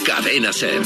Cadena SER.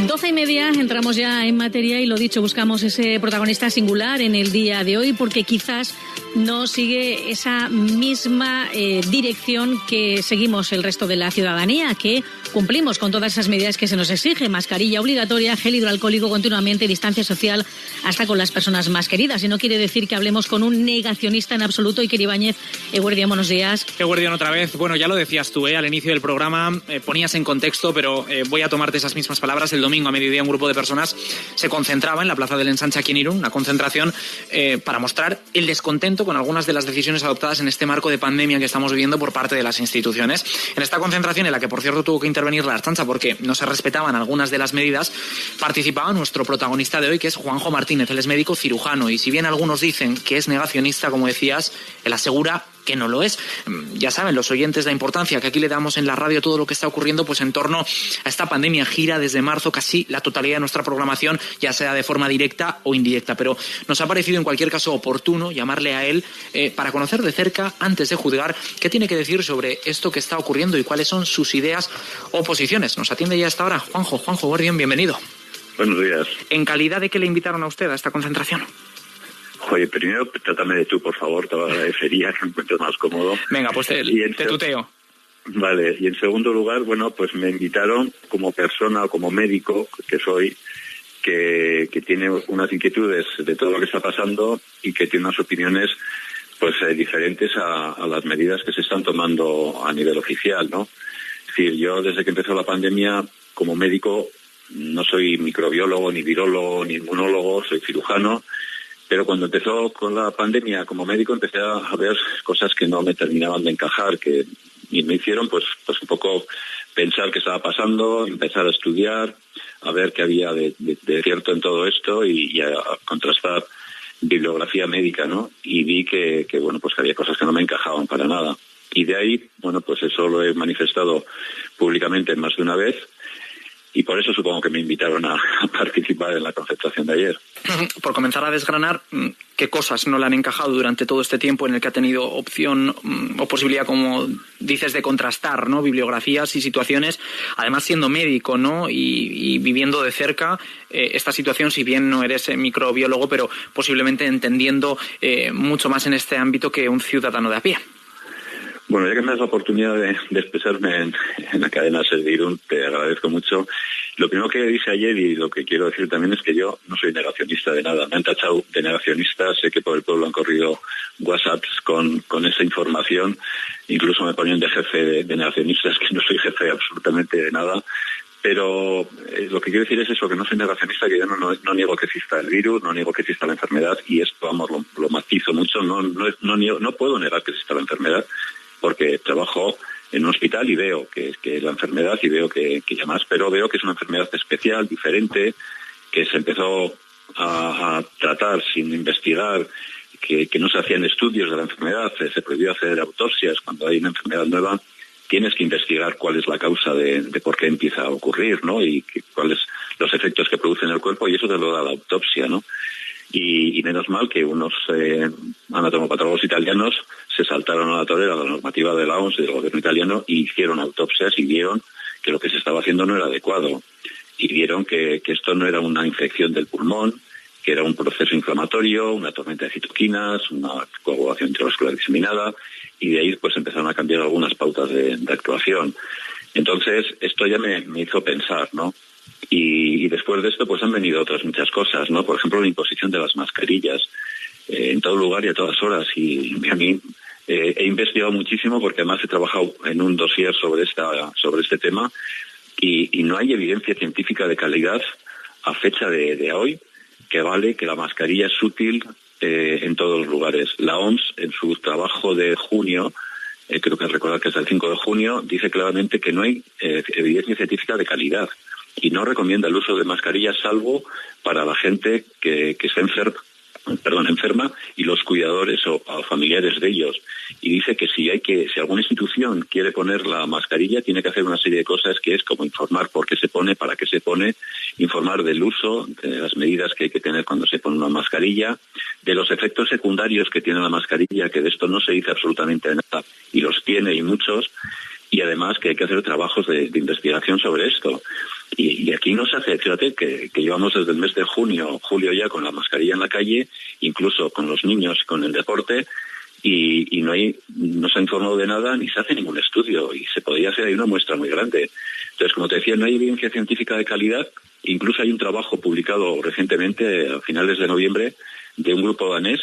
12:30, entramos ya en materia y lo dicho, buscamos ese protagonista singular en el día de hoy porque quizás no sigue esa misma dirección que seguimos el resto de la ciudadanía, que cumplimos con todas esas medidas que se nos exige: mascarilla obligatoria, gel hidroalcohólico continuamente, distancia social, hasta con las personas más queridas. Y no quiere decir que hablemos con un negacionista en absoluto. Iker Ibáñez, Eguerdión, buenos días. Eguerdión, otra vez. Bueno, ya lo decías tú, al inicio del programa, ponías en contexto, pero voy a tomarte esas mismas palabras. El domingo a mediodía un grupo de personas se concentraba en la Plaza del Ensanche aquí en Irún, una concentración para mostrar el descontento con algunas de las decisiones adoptadas en este marco de pandemia que estamos viviendo por parte de las instituciones. En esta concentración, en la que por cierto tuvo que intervenir la Ertzaintza porque no se respetaban algunas de las medidas, participaba nuestro protagonista de hoy, que es Juanjo Martínez. Él es médico cirujano y si bien algunos dicen que es negacionista, como decías, él asegura que no lo es. Ya saben los oyentes la importancia que aquí le damos en la radio todo lo que está ocurriendo pues en torno a esta pandemia. Gira desde marzo casi la totalidad de nuestra programación, ya sea de forma directa o indirecta, pero nos ha parecido en cualquier caso oportuno llamarle a él para conocer de cerca, antes de juzgar, qué tiene que decir sobre esto que está ocurriendo y cuáles son sus ideas o posiciones. Nos atiende ya hasta ahora Juanjo Eguerdión, bienvenido. Buenos días. ¿En calidad de qué le invitaron a usted a esta concentración? Oye, primero trátame de tú, por favor, te lo agradecería, que me encuentres más cómodo. Venga, pues te tuteo. Vale, y en segundo lugar, bueno, pues me invitaron como persona o como médico que soy, que tiene unas inquietudes de todo lo que está pasando y que tiene unas opiniones pues diferentes a las medidas que se están tomando a nivel oficial, ¿no? Es decir, yo desde que empezó la pandemia como médico no soy microbiólogo, ni virólogo, ni inmunólogo, soy cirujano. Pero cuando empezó con la pandemia como médico empecé a ver cosas que no me terminaban de encajar, y me hicieron pues un poco pensar qué estaba pasando, empezar a estudiar, a ver qué había de cierto en todo esto y a contrastar bibliografía médica, ¿no? Y vi que bueno, pues que había cosas que no me encajaban para nada. Y de ahí, bueno, pues eso lo he manifestado públicamente más de una vez. Y por eso supongo que me invitaron a participar en la concentración de ayer. Por comenzar a desgranar, ¿qué cosas no le han encajado durante todo este tiempo en el que ha tenido opción o posibilidad, como dices, de contrastar, ¿no?, bibliografías y situaciones, además siendo médico, ¿no?, y viviendo de cerca esta situación, si bien no eres microbiólogo, pero posiblemente entendiendo mucho más en este ámbito que un ciudadano de a pie? Bueno, ya que me das la oportunidad de expresarme en la cadena SER de Irún, te agradezco mucho. Lo primero que dije ayer y lo que quiero decir también es que yo no soy negacionista de nada. Me han tachado de negacionista, sé que por el pueblo han corrido WhatsApps con esa información. Incluso me ponían de jefe de negacionistas, que no soy jefe absolutamente de nada. Pero lo que quiero decir es eso, que no soy negacionista, que yo no niego que exista el virus, no niego que exista la enfermedad, y esto, vamos, lo matizo mucho. No puedo negar que exista la enfermedad, porque trabajo en un hospital y veo que la enfermedad y veo que ya más, pero veo que es una enfermedad especial, diferente, que se empezó a tratar sin investigar, que no se hacían estudios de la enfermedad, se prohibió hacer autopsias. Cuando hay una enfermedad nueva tienes que investigar cuál es la causa de por qué empieza a ocurrir, ¿no? Y cuáles los efectos que produce en el cuerpo, y eso te lo da la autopsia, ¿no? Y menos mal que unos anatomopatólogos italianos se saltaron a la torera la normativa de la OMS y del gobierno italiano y hicieron autopsias y vieron que lo que se estaba haciendo no era adecuado. Y vieron que esto no era una infección del pulmón, que era un proceso inflamatorio, una tormenta de citoquinas, una coagulación intravascular diseminada, y de ahí pues empezaron a cambiar algunas pautas de actuación. Entonces esto ya me hizo pensar, ¿no? Y después de esto pues han venido otras muchas cosas, ¿no? Por ejemplo, la imposición de las mascarillas en todo lugar y a todas horas. Y a mí he investigado muchísimo porque además he trabajado en un dossier sobre este tema y no hay evidencia científica de calidad a fecha de hoy que vale que la mascarilla es útil en todos los lugares. La OMS, en su trabajo de junio, creo que recordar que es el 5 de junio, dice claramente que no hay evidencia científica de calidad y no recomienda el uso de mascarillas salvo para la gente que está enferma enferma y los cuidadores o familiares de ellos. Y dice que si alguna institución quiere poner la mascarilla, tiene que hacer una serie de cosas, que es como informar por qué se pone, para qué se pone, informar del uso, de las medidas que hay que tener cuando se pone una mascarilla, de los efectos secundarios que tiene la mascarilla, que de esto no se dice absolutamente nada, y los tiene, y muchos, y además que hay que hacer trabajos de investigación sobre esto. Y aquí no se hace, fíjate que llevamos desde el mes de julio ya con la mascarilla en la calle, incluso con los niños, con el deporte, y no se ha informado de nada ni se hace ningún estudio, y se podría hacer ahí una muestra muy grande. Entonces, como te decía, no hay evidencia científica de calidad. Incluso hay un trabajo publicado recientemente, a finales de noviembre, de un grupo danés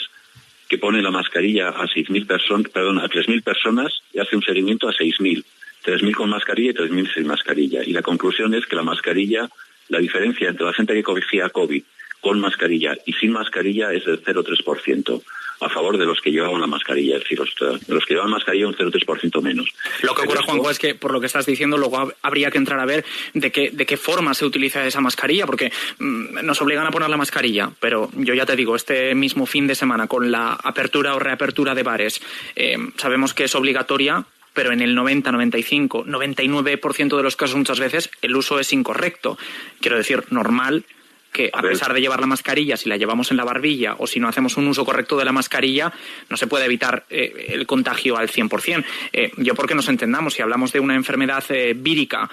que pone la mascarilla a 3.000 personas y hace un seguimiento a 6.000. 3.000 con mascarilla y 3.000 sin mascarilla. Y la conclusión es que la mascarilla, la diferencia entre la gente que cogía COVID con mascarilla y sin mascarilla es del 0,3%, a favor de los que llevaban la mascarilla. Es decir, de los que llevaban mascarilla un 0,3% menos. Lo que ocurre, Juanjo, es que por lo que estás diciendo luego habría que entrar a ver de qué forma se utiliza esa mascarilla, porque nos obligan a poner la mascarilla, pero yo ya te digo, este mismo fin de semana con la apertura o reapertura de bares, sabemos que es obligatoria, pero en el 90, 95, 99% de los casos muchas veces el uso es incorrecto. Quiero decir, normal que a pesar de llevar la mascarilla, si la llevamos en la barbilla o si no hacemos un uso correcto de la mascarilla, no se puede evitar el contagio al 100%. Yo, porque nos entendamos, si hablamos de una enfermedad vírica,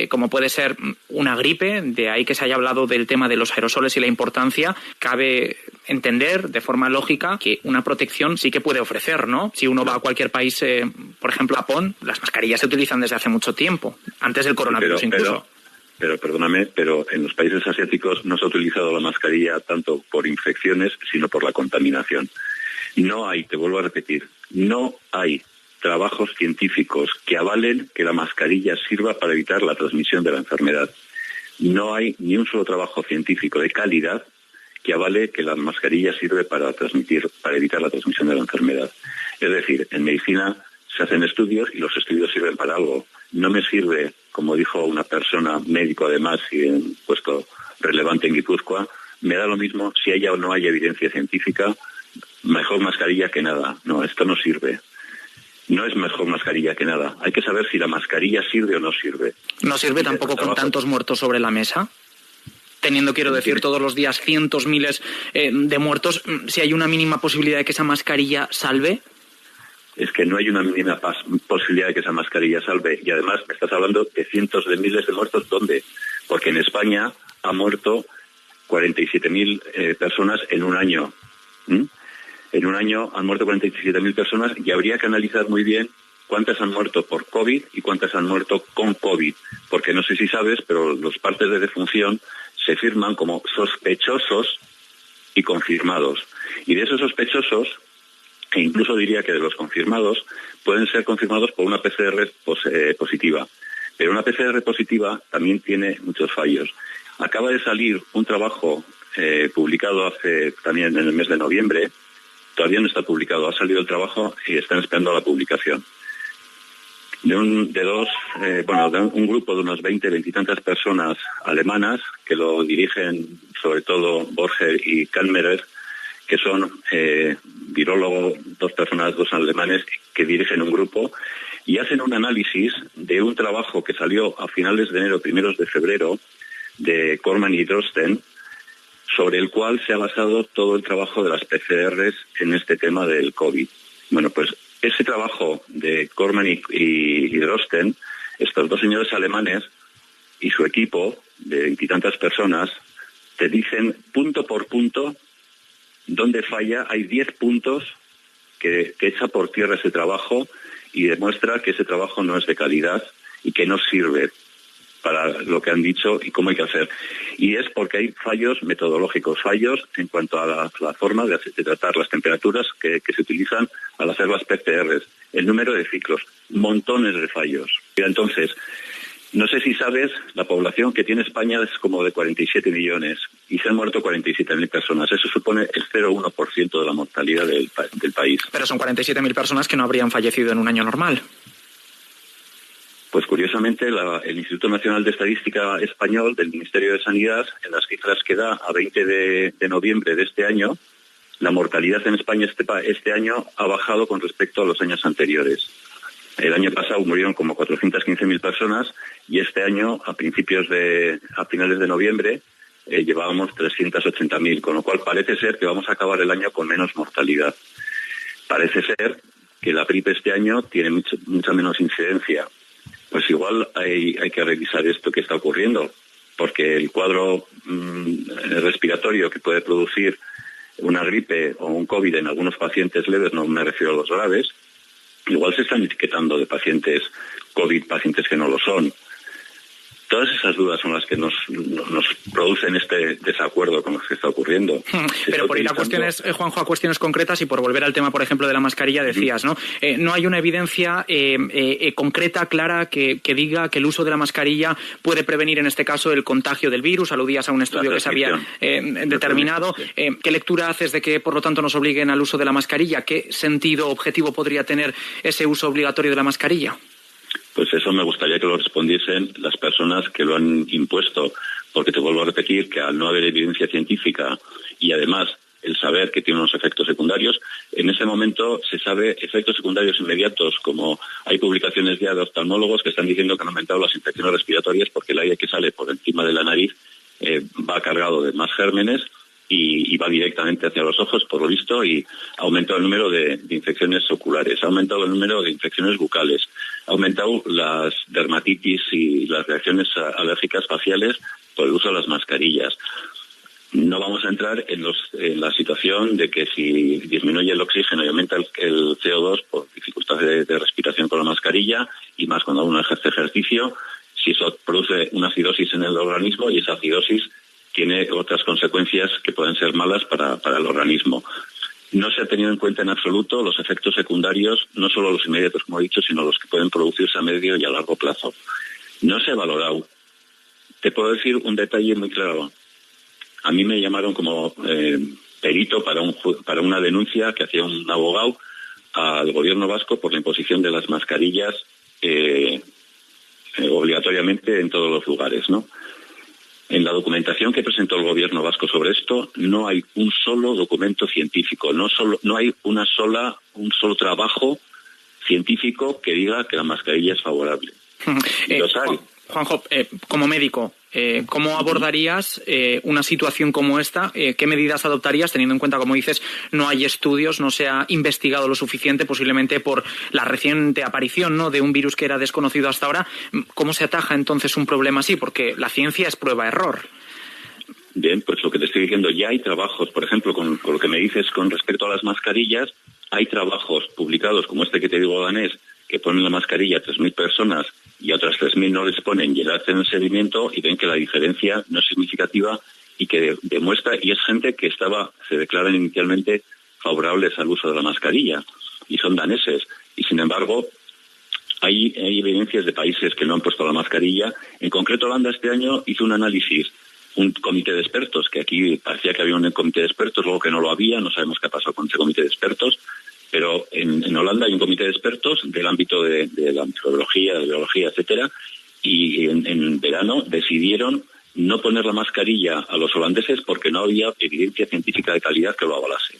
como puede ser una gripe, de ahí que se haya hablado del tema de los aerosoles y la importancia, cabe entender de forma lógica que una protección sí que puede ofrecer, ¿no? Si uno va a cualquier país, por ejemplo, Japón, las mascarillas se utilizan desde hace mucho tiempo, antes del coronavirus incluso. Pero perdóname, pero en los países asiáticos no se ha utilizado la mascarilla tanto por infecciones, sino por la contaminación. No hay, te vuelvo a repetir, no hay trabajos científicos que avalen que la mascarilla sirva para evitar la transmisión de la enfermedad. No hay ni un solo trabajo científico de calidad que avale que la mascarilla sirve para evitar la transmisión de la enfermedad. Es decir, en medicina se hacen estudios y los estudios sirven para algo. No me sirve, como dijo una persona, médico además y en un puesto relevante en Guipúzcoa, me da lo mismo si haya o no haya evidencia científica, mejor mascarilla que nada. No, esto no sirve. No es mejor mascarilla que nada. Hay que saber si la mascarilla sirve o no sirve. ¿No sirve tampoco con tantos muertos sobre la mesa? Teniendo, quiero decir, todos los días cientos, miles de muertos, si hay una mínima posibilidad de que esa mascarilla salve. Es que no hay una mínima posibilidad de que esa mascarilla salve. Y además me estás hablando de cientos de miles de muertos. ¿Dónde? Porque en España ha muerto 47.000 personas en un año. En un año han muerto 47.000 personas y habría que analizar muy bien cuántas han muerto por COVID y cuántas han muerto con COVID. Porque no sé si sabes, pero los partes de defunción se firman como sospechosos y confirmados. Y de esos sospechosos, e incluso diría que de los confirmados, pueden ser confirmados por una PCR positiva. Pero una PCR positiva también tiene muchos fallos. Acaba de salir un trabajo publicado también en el mes de noviembre, todavía no está publicado, ha salido el trabajo y están esperando la publicación. De un grupo de unas 20 y tantas personas alemanas que lo dirigen sobre todo Borger y Kalmerer, que son virólogos, dos alemanes que dirigen un grupo y hacen un análisis de un trabajo que salió a finales de enero, primeros de febrero, de Corman y Drosten, sobre el cual se ha basado todo el trabajo de las PCRs en este tema del COVID. Bueno, pues ese trabajo de Corman y Drosten, estos dos señores alemanes y su equipo de 20 y tantas personas, te dicen punto por punto dónde falla. Hay 10 puntos que echa por tierra ese trabajo y demuestra que ese trabajo no es de calidad y que no sirve para lo que han dicho y cómo hay que hacer. Y es porque hay fallos metodológicos, fallos en cuanto a la forma de tratar las temperaturas que se utilizan al hacer las PCRs, el número de ciclos, montones de fallos. Entonces, no sé si sabes, la población que tiene España es como de 47 millones y se han muerto 47.000 personas. Eso supone el 0,1% de la mortalidad del país. Pero son 47.000 personas que no habrían fallecido en un año normal. Pues curiosamente el Instituto Nacional de Estadística Español del Ministerio de Sanidad, en las cifras que da a 20 de noviembre de este año, la mortalidad en España este año ha bajado con respecto a los años anteriores. El año pasado murieron como 415.000 personas y este año, a finales de noviembre, llevábamos 380.000, con lo cual parece ser que vamos a acabar el año con menos mortalidad. Parece ser que la gripe este año tiene mucha menos incidencia. Pues igual hay que revisar esto que está ocurriendo, porque el cuadro respiratorio que puede producir una gripe o un COVID en algunos pacientes leves, no me refiero a los graves, igual se están etiquetando de pacientes COVID, pacientes que no lo son. Todas esas dudas son las que nos producen este desacuerdo con lo que está ocurriendo. Pero por ir a cuestiones, Juanjo, a cuestiones concretas y por volver al tema, por ejemplo, de la mascarilla, decías, ¿no? No hay una evidencia concreta, clara, que diga que el uso de la mascarilla puede prevenir, en este caso, el contagio del virus. Aludías a un estudio que se había determinado. ¿Qué lectura haces de que, por lo tanto, nos obliguen al uso de la mascarilla? ¿Qué sentido objetivo podría tener ese uso obligatorio de la mascarilla? Pues eso me gustaría que lo respondiesen las personas que lo han impuesto, porque te vuelvo a repetir que al no haber evidencia científica y además el saber que tiene unos efectos secundarios, en ese momento se sabe efectos secundarios inmediatos, como hay publicaciones ya de oftalmólogos que están diciendo que han aumentado las infecciones respiratorias porque el aire que sale por encima de la nariz va cargado de más gérmenes y va directamente hacia los ojos, por lo visto, y ha aumentado el número de infecciones oculares, ha aumentado el número de infecciones bucales, ha aumentado las dermatitis y las reacciones alérgicas faciales por el uso de las mascarillas. No vamos a entrar en la situación de que si disminuye el oxígeno y aumenta el CO2 por dificultades de respiración con la mascarilla, y más cuando uno ejerce ejercicio, si eso produce una acidosis en el organismo, y esa acidosis tiene otras consecuencias que pueden ser malas para el organismo. No se ha tenido en cuenta en absoluto los efectos secundarios, no solo los inmediatos, como he dicho, sino los que pueden producirse a medio y a largo plazo. No se ha valorado. Te puedo decir un detalle muy claro. A mí me llamaron como perito para una denuncia que hacía un abogado al gobierno vasco por la imposición de las mascarillas obligatoriamente en todos los lugares, ¿no? En la documentación que presentó el gobierno vasco sobre esto no hay un solo documento científico, no hay un solo trabajo científico que diga que la mascarilla es favorable. Los hay. Juanjo, como médico, ¿cómo abordarías una situación como esta? ¿Qué medidas adoptarías, teniendo en cuenta, como dices, no hay estudios, no se ha investigado lo suficiente, posiblemente por la reciente aparición, ¿no?, de un virus que era desconocido hasta ahora? ¿Cómo se ataja entonces un problema así? Porque la ciencia es prueba-error. Bien, pues lo que te estoy diciendo, ya hay trabajos, por ejemplo, con lo que me dices con respecto a las mascarillas, hay trabajos publicados como este que te digo danés, que ponen la mascarilla a 3.000 personas y a otras 3.000 no les ponen, y le hacen el seguimiento y ven que la diferencia no es significativa y que demuestra, y es gente que se declaran inicialmente favorables al uso de la mascarilla, y son daneses, y sin embargo hay evidencias de países que no han puesto la mascarilla. En concreto, Holanda este año hizo un análisis, un comité de expertos, que aquí parecía que había un comité de expertos, luego que no lo había, no sabemos qué ha pasado con ese comité de expertos, pero en Holanda hay un comité de expertos del ámbito de la microbiología, de biología, etcétera, y en verano decidieron no poner la mascarilla a los holandeses porque no había evidencia científica de calidad que lo avalase.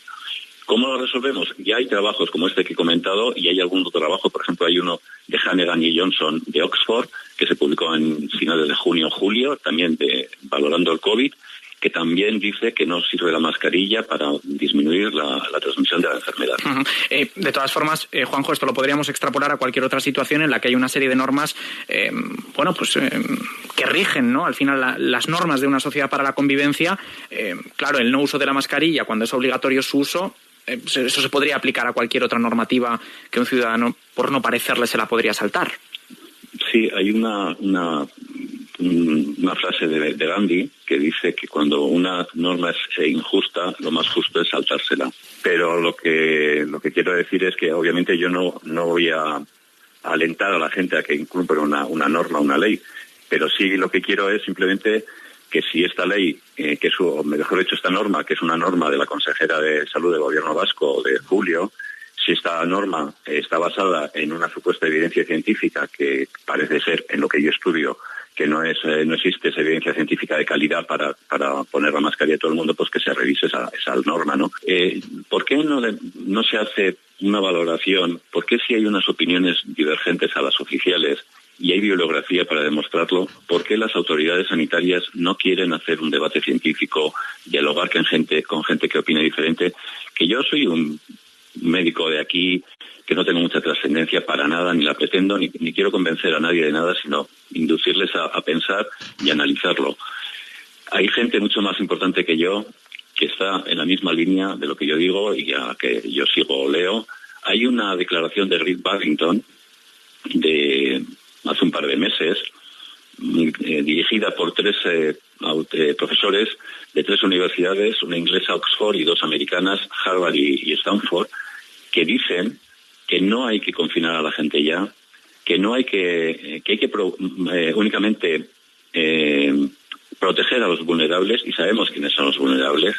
¿Cómo lo resolvemos? Ya hay trabajos como este que he comentado, y hay algún otro trabajo, por ejemplo, hay uno de Hannigan y Johnson de Oxford, que se publicó en finales de junio o julio, también valorando el COVID, que también dice que no sirve la mascarilla para disminuir la transmisión de la enfermedad. De todas formas, Juanjo, esto lo podríamos extrapolar a cualquier otra situación en la que hay una serie de normas que rigen, ¿no?, al final las normas de una sociedad para la convivencia. Claro, el no uso de la mascarilla, cuando es obligatorio su uso, eso se podría aplicar a cualquier otra normativa que un ciudadano, por no parecerle, se la podría saltar. Sí, hay una frase de Gandhi que dice que cuando una norma es injusta, lo más justo es saltársela. Pero lo que quiero decir es que obviamente yo no voy a alentar a la gente a que incumpla una norma, una ley, pero sí lo que quiero es simplemente que si esta ley, o mejor dicho, esta norma, que es una norma de la consejera de Salud del Gobierno Vasco de julio, si esta norma está basada en una supuesta evidencia científica que parece ser, en lo que yo estudio, que no existe esa evidencia científica de calidad para poner la mascarilla a todo el mundo, pues que se revise esa norma, ¿no? ¿Por qué no se hace una valoración? ¿Por qué si hay unas opiniones divergentes a las oficiales y hay bibliografía para demostrarlo, por qué las autoridades sanitarias no quieren hacer un debate científico, dialogar con gente que opine diferente? Que yo soy un médico de aquí, que no tengo mucha trascendencia para nada, ni la pretendo, ni quiero convencer a nadie de nada, sino inducirles a pensar y analizarlo. Hay gente mucho más importante que yo que está en la misma línea de lo que yo digo y a que yo sigo o leo. Hay una declaración de Rick Barrington de hace un par de meses, dirigida por 3 profesores de 3 universidades, una inglesa, Oxford, y 2 americanas, Harvard y Stanford, que dicen que no hay que confinar a la gente ya, que no hay que únicamente proteger a los vulnerables, y sabemos quiénes son los vulnerables,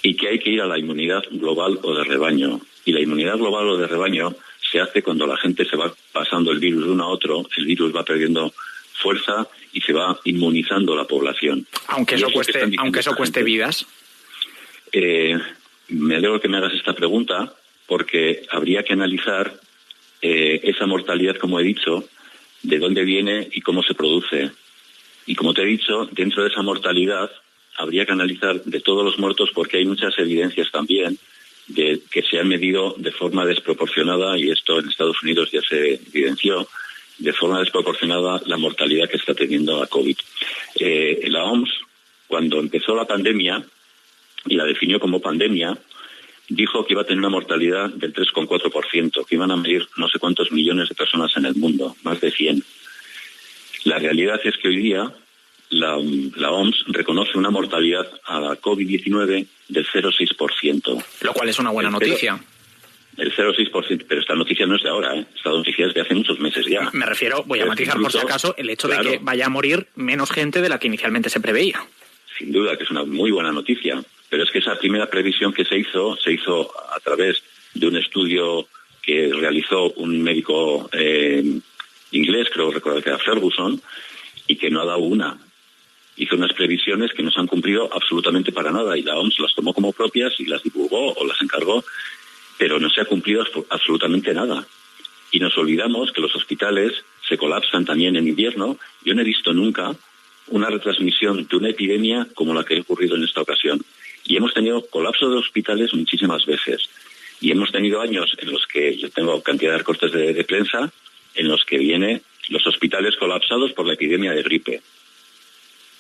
y que hay que ir a la inmunidad global o de rebaño. Y la inmunidad global o de rebaño se hace cuando la gente se va pasando el virus de uno a otro, el virus va perdiendo fuerza y se va inmunizando la población. Aunque eso cueste vidas. Me alegro que me hagas esta pregunta, porque habría que analizar esa mortalidad, como he dicho, de dónde viene y cómo se produce. Y como te he dicho, dentro de esa mortalidad habría que analizar de todos los muertos, porque hay muchas evidencias también de que se ha medido de forma desproporcionada, y esto en Estados Unidos ya se evidenció, de forma desproporcionada la mortalidad que está teniendo la COVID. La OMS, cuando empezó la pandemia, y la definió como pandemia, dijo que iba a tener una mortalidad del 3,4%, que iban a medir no sé cuántos millones de personas en el mundo, más de 100. La realidad es que hoy día la OMS reconoce una mortalidad a la COVID-19 del 0,6%. Lo cual es una buena noticia. El 0,6%, pero esta noticia no es de ahora, ¿eh? Esta noticia es de hace muchos meses ya. Me refiero, voy a matizar por si acaso, el hecho de que vaya a morir menos gente de la que inicialmente se preveía. Sin duda, que es una muy buena noticia. Pero es que esa primera previsión que se hizo a través de un estudio que realizó un médico inglés, creo recordar que era Ferguson, y que no ha dado una. Hizo unas previsiones que no se han cumplido absolutamente para nada, y la OMS las tomó como propias y las divulgó o las encargó, pero no se ha cumplido absolutamente nada. Y nos olvidamos que los hospitales se colapsan también en invierno. Yo no he visto nunca una retransmisión de una epidemia como la que ha ocurrido en esta ocasión. Y hemos tenido colapso de hospitales muchísimas veces. Y hemos tenido años en los que, yo tengo cantidad de recortes de prensa, en los que viene los hospitales colapsados por la epidemia de gripe.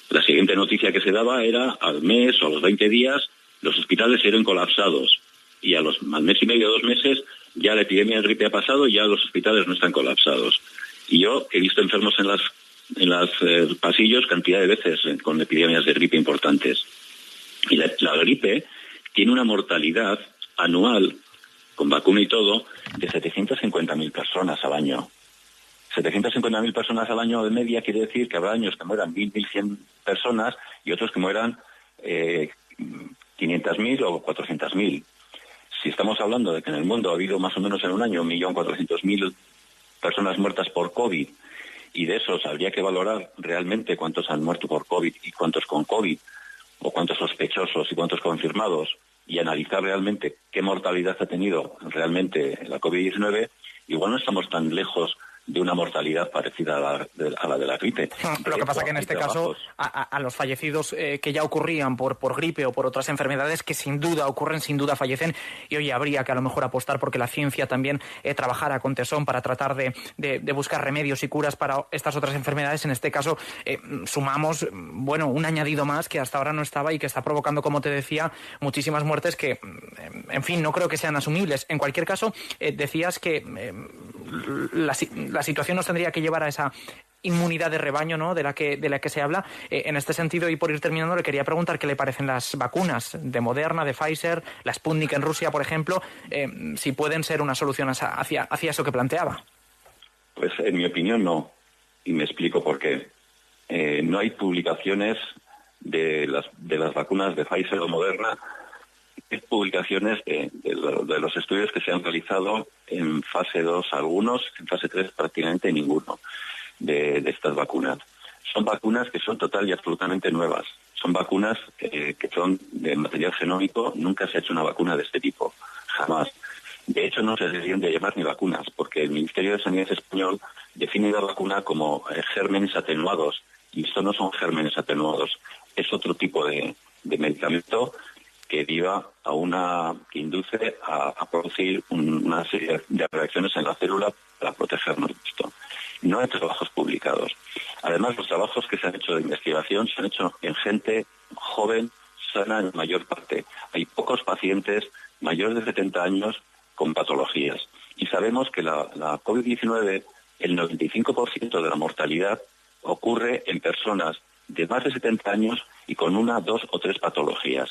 La siguiente noticia que se daba era al mes o a los 20 días los hospitales eran colapsados. Y al mes y medio, 2 meses, ya la epidemia de gripe ha pasado y ya los hospitales no están colapsados. Y yo he visto enfermos en los pasillos cantidad de veces con epidemias de gripe importantes. Y la gripe tiene una mortalidad anual, con vacuna y todo, de 750.000 personas al año. 750.000 personas al año de media quiere decir que habrá años que mueran 1.000, 1.100 personas y otros que mueran 500.000 o 400.000. Si estamos hablando de que en el mundo ha habido más o menos en un año 1.400.000 personas muertas por COVID, y de esos habría que valorar realmente cuántos han muerto por COVID y cuántos con COVID, o cuántos sospechosos y cuántos confirmados, y analizar realmente qué mortalidad ha tenido realmente la COVID-19, igual no estamos tan lejos de una mortalidad parecida a la de la gripe. Lo que pasa que en este caso a los fallecidos que ya ocurrían por gripe o por otras enfermedades que sin duda ocurren, sin duda fallecen, y hoy habría que a lo mejor apostar porque la ciencia también trabajara con tesón para tratar de buscar remedios y curas para estas otras enfermedades. En este caso sumamos un añadido más que hasta ahora no estaba y que está provocando, como te decía, muchísimas muertes que, en fin, no creo que sean asumibles. En cualquier caso, decías que la situación nos tendría que llevar a esa inmunidad de rebaño, ¿no?, de la que se habla. En este sentido, y por ir terminando, le quería preguntar qué le parecen las vacunas de Moderna, de Pfizer, la Sputnik en Rusia, por ejemplo, si pueden ser una solución hacia eso que planteaba. Pues en mi opinión no, y me explico por qué. No hay publicaciones de las vacunas de Pfizer o Moderna, publicaciones de los estudios que se han realizado en fase 2 algunos, en fase 3 prácticamente ninguno de estas vacunas. son vacunas que son total y absolutamente nuevas. Son vacunas que son de material genómico. Nunca se ha hecho una vacuna de este tipo, jamás. De hecho, no se deberían de llamar ni vacunas, porque el Ministerio de Sanidad español define la vacuna como gérmenes atenuados, y esto no son gérmenes atenuados, es otro tipo de medicamento que que induce a producir una serie de reacciones en la célula para protegernos de esto. No hay trabajos publicados. Además, los trabajos que se han hecho de investigación se han hecho en gente joven, sana en mayor parte. Hay pocos pacientes mayores de 70 años con patologías. Y sabemos que la COVID-19, el 95% de la mortalidad ocurre en personas de más de 70 años y con 1, 2 o 3 patologías.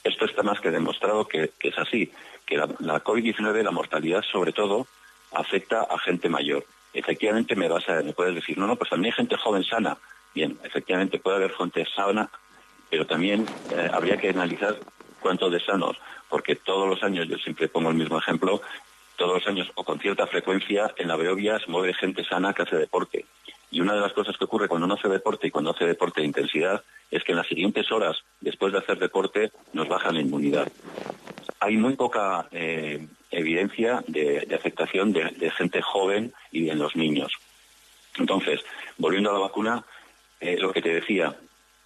Esto está más que demostrado que es así, que la COVID-19, la mortalidad sobre todo, afecta a gente mayor. Efectivamente me puedes decir, no, pues también hay gente joven sana. Bien, efectivamente puede haber gente sana, pero también habría que analizar cuántos de sanos, porque todos los años, yo siempre pongo el mismo ejemplo, todos los años o con cierta frecuencia en la Beovia se mueve gente sana que hace deporte. Y una de las cosas que ocurre cuando uno hace deporte y cuando hace deporte de intensidad es que en las siguientes horas después de hacer deporte nos baja la inmunidad. Hay muy poca evidencia de afectación de gente joven y en los niños. Entonces, volviendo a la vacuna, lo que te decía,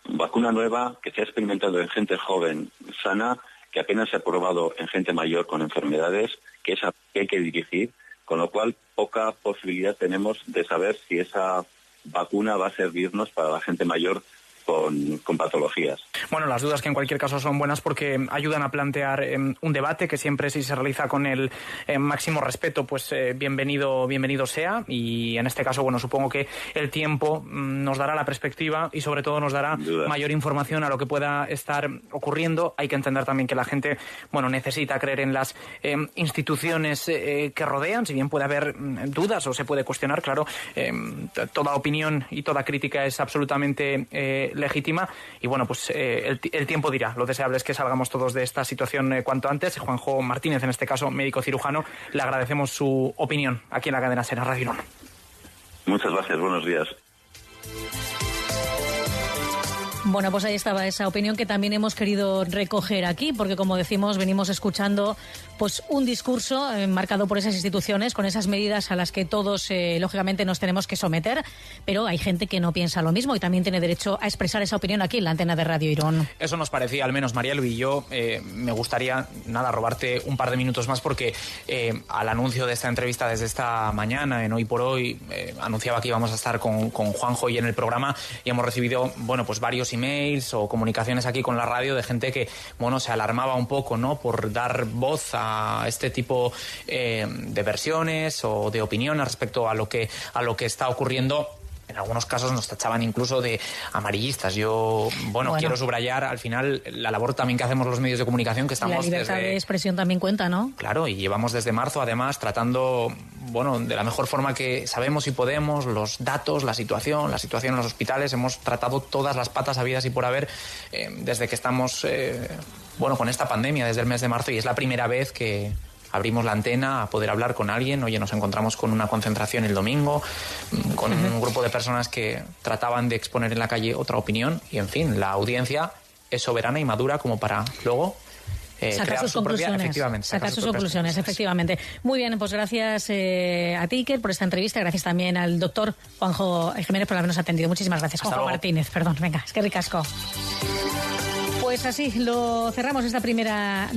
vacuna nueva que se ha experimentado en gente joven sana, que apenas se ha probado en gente mayor con enfermedades, que hay que dirigir, con lo cual poca posibilidad tenemos de saber si esa vacuna va a servirnos para la gente mayor con patologías. Bueno, las dudas que en cualquier caso son buenas porque ayudan a plantear un debate que siempre, si se realiza con el máximo respeto, pues bienvenido sea, y en este caso, bueno, supongo que el tiempo nos dará la perspectiva y sobre todo nos dará mayor información a lo que pueda estar ocurriendo. Hay que entender también que la gente, bueno, necesita creer en las instituciones que rodean, si bien puede haber dudas o se puede cuestionar, claro, toda opinión y toda crítica es absolutamente legítima, y bueno, pues el tiempo dirá. Lo deseable es que salgamos todos de esta situación cuanto antes. Juanjo Martínez, en este caso médico cirujano, le agradecemos su opinión aquí en la cadena SER Radio 1. Muchas gracias, buenos días. Bueno, pues ahí estaba esa opinión que también hemos querido recoger aquí, porque como decimos, venimos escuchando pues un discurso marcado por esas instituciones, con esas medidas a las que todos lógicamente nos tenemos que someter, pero hay gente que no piensa lo mismo y también tiene derecho a expresar esa opinión aquí en la antena de Radio Irún. Eso nos parecía, al menos Marielu, y yo me gustaría robarte un par de minutos más, porque al anuncio de esta entrevista desde esta mañana en Hoy por Hoy anunciaba que íbamos a estar con Juanjo y en el programa, y hemos recibido, bueno, pues varios emails o comunicaciones aquí con la radio de gente que, bueno, se alarmaba un poco, ¿no?, por dar voz a este tipo de versiones o de opiniones respecto a lo que está ocurriendo. En algunos casos nos tachaban incluso de amarillistas. Yo, bueno, quiero subrayar al final la labor también que hacemos los medios de comunicación, que estamos... La libertad de expresión también cuenta, ¿no? Claro, y llevamos desde marzo, además, tratando, bueno, de la mejor forma que sabemos y podemos, los datos, la situación en los hospitales. Hemos tratado todas las patas habidas y por haber desde que estamos, con esta pandemia, desde el mes de marzo, y es la primera vez que abrimos la antena a poder hablar con alguien. Oye, nos encontramos con una concentración el domingo, con un grupo de personas que trataban de exponer en la calle otra opinión, y en fin, la audiencia es soberana y madura como para luego sacar sus conclusiones. Sacar sus conclusiones, efectivamente. Muy bien, pues gracias a ti, Iker, por esta entrevista. Gracias también al doctor Juanjo Jiménez por habernos atendido. Muchísimas gracias. Juanjo Martínez, perdón. Venga, es que ricasco. Pues así lo cerramos esta primera